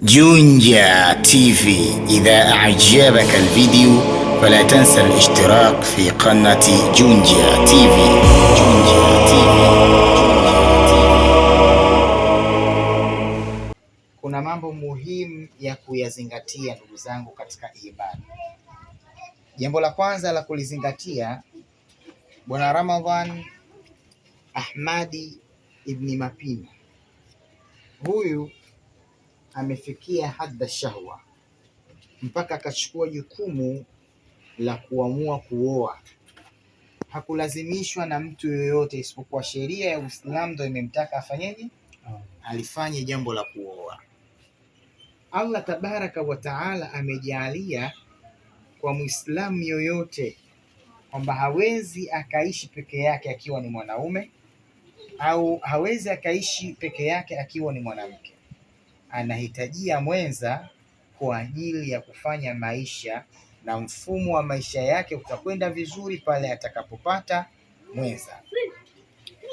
جونجا تي في. إذا أعجبك الفيديو فلا تنسى الاشتراك في قناة جونجا تي في. جونجا تي في. Kuna mambo muhimu ya kuyazingatia ndugu zangu katika imani. Jambo la kwanza la kulizingatia, Bwana Ramadhan Ahmadi ibn Mapina huyu amefikia hadda shahwa mpaka akachukua jukumu la kuamua kuoa. Hakulazimishwa na mtu yoyote isipokuwa sheria ya Uislamu ndio imemtaka afanyeje? Alifanye jambo la kuoa. Allah tabaraka wa taala amejalia kwa Muislamu yoyote kwamba hawezi akaishi peke yake akiwa ni mwanaume au hawezi akaishi peke yake akiwa ni mwanamke. Anahitajia mwenza kwa ajili ya kufanya maisha, na mfumo wa maisha yake utakwenda vizuri pale atakapopata mwenza.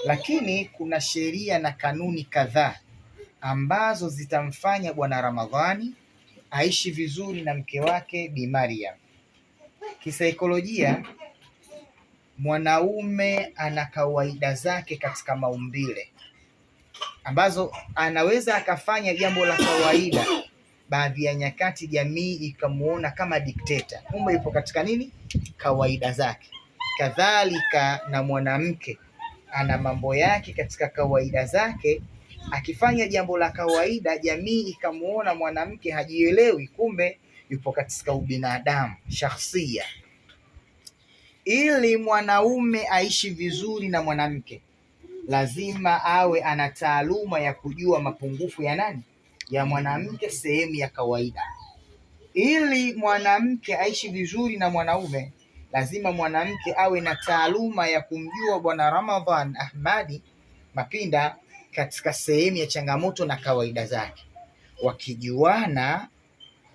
Lakini kuna sheria na kanuni kadhaa ambazo zitamfanya Bwana Ramadhani aishi vizuri na mke wake Bi Maryam. Kisaikolojia, mwanaume ana kawaida zake katika maumbile ambazo anaweza akafanya jambo la kawaida, baadhi ya nyakati jamii ikamuona kama dikteta. Kumbe yupo katika nini? Kawaida zake. Kadhalika na mwanamke ana mambo yake katika kawaida zake. Akifanya jambo la kawaida, jamii ikamuona mwanamke hajielewi, kumbe yupo katika ubinadamu, shakhsia. Ili mwanaume aishi vizuri na mwanamke, lazima awe ana taaluma ya kujua mapungufu ya nani? Ya mwanamke, sehemu ya kawaida. Ili mwanamke aishi vizuri na mwanaume, lazima mwanamke awe na taaluma ya kumjua Bwana Ramadhan Ahmadi Mapinda katika sehemu ya changamoto na kawaida zake. Wakijuana,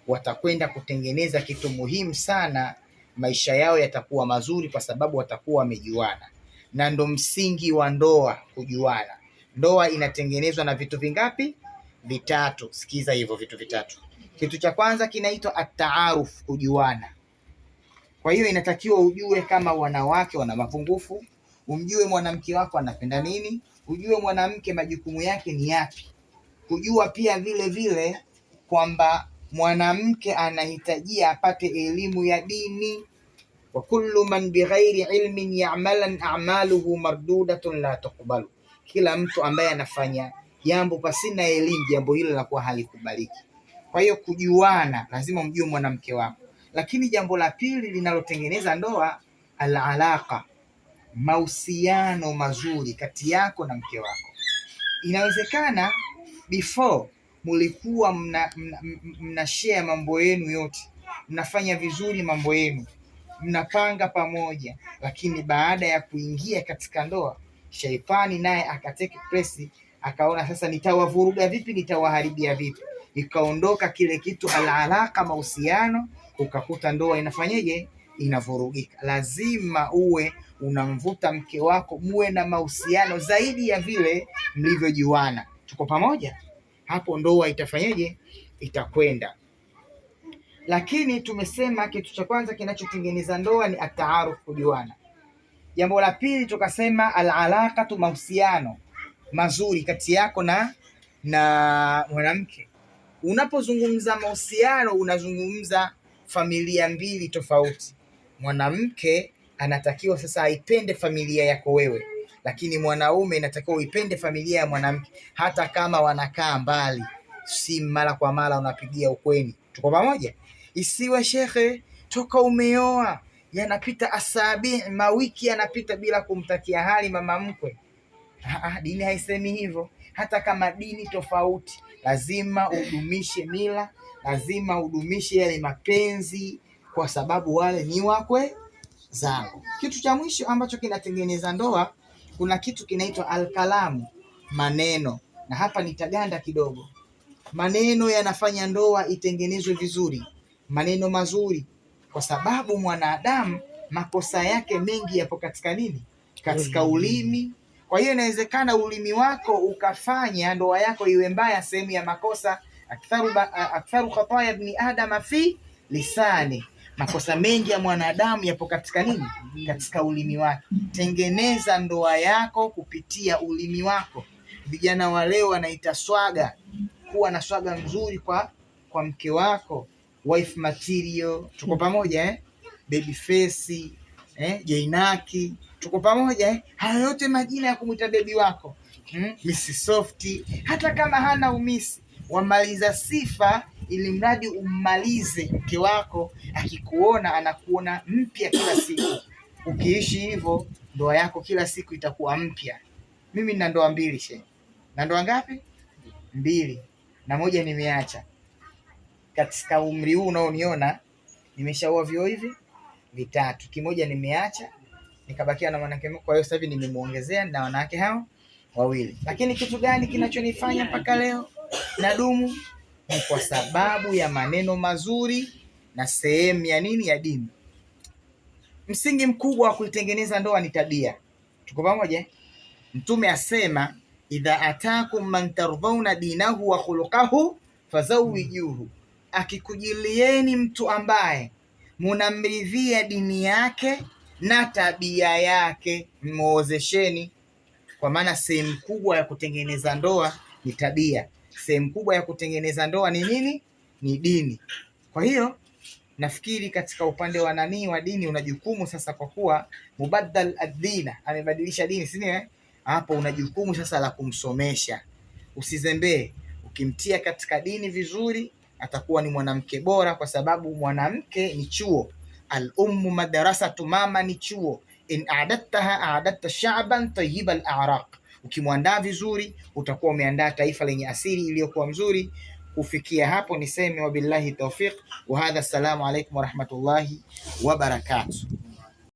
watakwenda kutengeneza kitu muhimu sana. Maisha yao yatakuwa mazuri kwa sababu watakuwa wamejuana, na ndo msingi wa ndoa, kujuana. Ndoa inatengenezwa na vitu vingapi? Vitatu. Sikiza hivyo vitu vitatu. Kitu cha kwanza kinaitwa at-taaruf, kujuana. Kwa hiyo inatakiwa ujue kama wanawake wana mapungufu, umjue mwanamke wako anapenda nini, ujue mwanamke majukumu yake ni yapi. Kujua pia vile vile kwamba mwanamke anahitajia apate elimu ya dini. Wa kullu man bighairi ilmin ya'malan a'maluhu mardudatun la tuqbalu. Kila mtu ambaye anafanya jambo pasina elimu, jambo hilo linakuwa halikubaliki. Kwa hiyo kujuana, lazima mjue mwanamke wako. Lakini jambo la pili linalotengeneza ndoa, al-alaqa, mahusiano mazuri kati yako na mke wako. Inawezekana before mulikuwa mna share mambo yenu yote, mnafanya vizuri mambo yenu, mnapanga pamoja, lakini baada ya kuingia katika ndoa, shaitani naye akateke presi, akaona sasa nitawavuruga vipi, nitawaharibia vipi, ikaondoka kile kitu al-alaqa, mahusiano, ukakuta ndoa inafanyeje? Inavurugika. Lazima uwe unamvuta mke wako, muwe na mahusiano zaidi ya vile mlivyojuana. Tuko pamoja? Hapo ndoa itafanyeje? Itakwenda. Lakini tumesema kitu cha kwanza kinachotengeneza ndoa ni at-taaruf, kujuana. Jambo la pili tukasema al-alaqatu, mahusiano mazuri kati yako na mwanamke. Unapozungumza mahusiano, unazungumza familia mbili tofauti. Mwanamke anatakiwa sasa aipende familia yako wewe, lakini mwanaume inatakiwa uipende familia ya mwanamke, hata kama wanakaa mbali, si mara kwa mara unapigia ukweni. Tuko pamoja? Isiwe shekhe, toka umeoa yanapita asabi, mawiki yanapita bila kumtakia hali mama mkwe. Dini haisemi hivyo. Hata kama dini tofauti, lazima udumishe mila, lazima udumishe yale mapenzi, kwa sababu wale ni wakwe zangu. Kitu cha mwisho ambacho kinatengeneza ndoa, kuna kitu kinaitwa al-kalamu, maneno. Na hapa nitaganda kidogo. Maneno yanafanya ndoa itengenezwe vizuri, maneno mazuri, kwa sababu mwanadamu makosa yake mengi yapo katika nini? Katika ulimi. Kwa hiyo inawezekana ulimi wako ukafanya ndoa yako iwe mbaya, sehemu ya makosa aktharu khataya ibni adama fi lisani, makosa mengi ya mwanadamu yapo katika nini? Katika ulimi wake. Tengeneza ndoa yako kupitia ulimi wako. Vijana wa leo wanaita swaga, kuwa na swaga nzuri kwa mke wako, wife material. Tuko pamoja baby face, Jainaki, tuko pamoja Hayo yote majina ya kumwita bebi wako, Miss Soft, hata kama hana umisi, wamaliza sifa, ili mradi ummalize mke wako. Akikuona anakuona mpya kila siku. Ukiishi hivyo, ndoa yako kila siku itakuwa mpya. Mimi nina ndoa 2 shehe. Na ndoa ngapi? 2, na moja nimeacha. Katika umri huu unaoniona, nimeshaoa vio hivi 3, kimoja nimeacha, nikabakia na mwanamke. Kwa hiyo sasa hivi nimemuongezea na wanawake hao 2. Lakini kitu gani kinachonifanya mpaka leo nadumu? Ni kwa sababu ya maneno mazuri na sehemu ya nini, ya dini. Msingi mkubwa wa kuitengeneza ndoa ni tabia. Tuko pamoja? Mtume asema, idha atakum man tardhauna dinahu wa khuluquhu fazawijuhu, akikujilieni mtu ambaye munamridhia dini yake na tabia yake, muozesheni. Kwa maana sehemu kubwa ya kutengeneza ndoa ni tabia. Sehemu kubwa ya kutengeneza ndoa ni nini? Ni dini. Kwa hiyo nafikiri katika upande wa wa dini una jukumu sasa, kwa kuwa mubaddal ad-dina, amebadilisha dini, si ndio? Hapo una jukumu sasa la kumsomesha. Usizembee. Ukimtia katika dini vizuri, atakuwa ni mwanamke bora, kwa sababu mwanamke ni chuo. Al-ummu madrasatu, mama ni chuo. In a'adattaha a'adatta sha'ban tayyib al-a'raq. Ukimwandaa vizuri, utakuwa umeandaa taifa lenye asili iliyokuwa mzuri. Kufikia hapo niseme wabillahi tawfiq wa hadha, assalamu alaykum wa rahmatullahi wa barakatuh.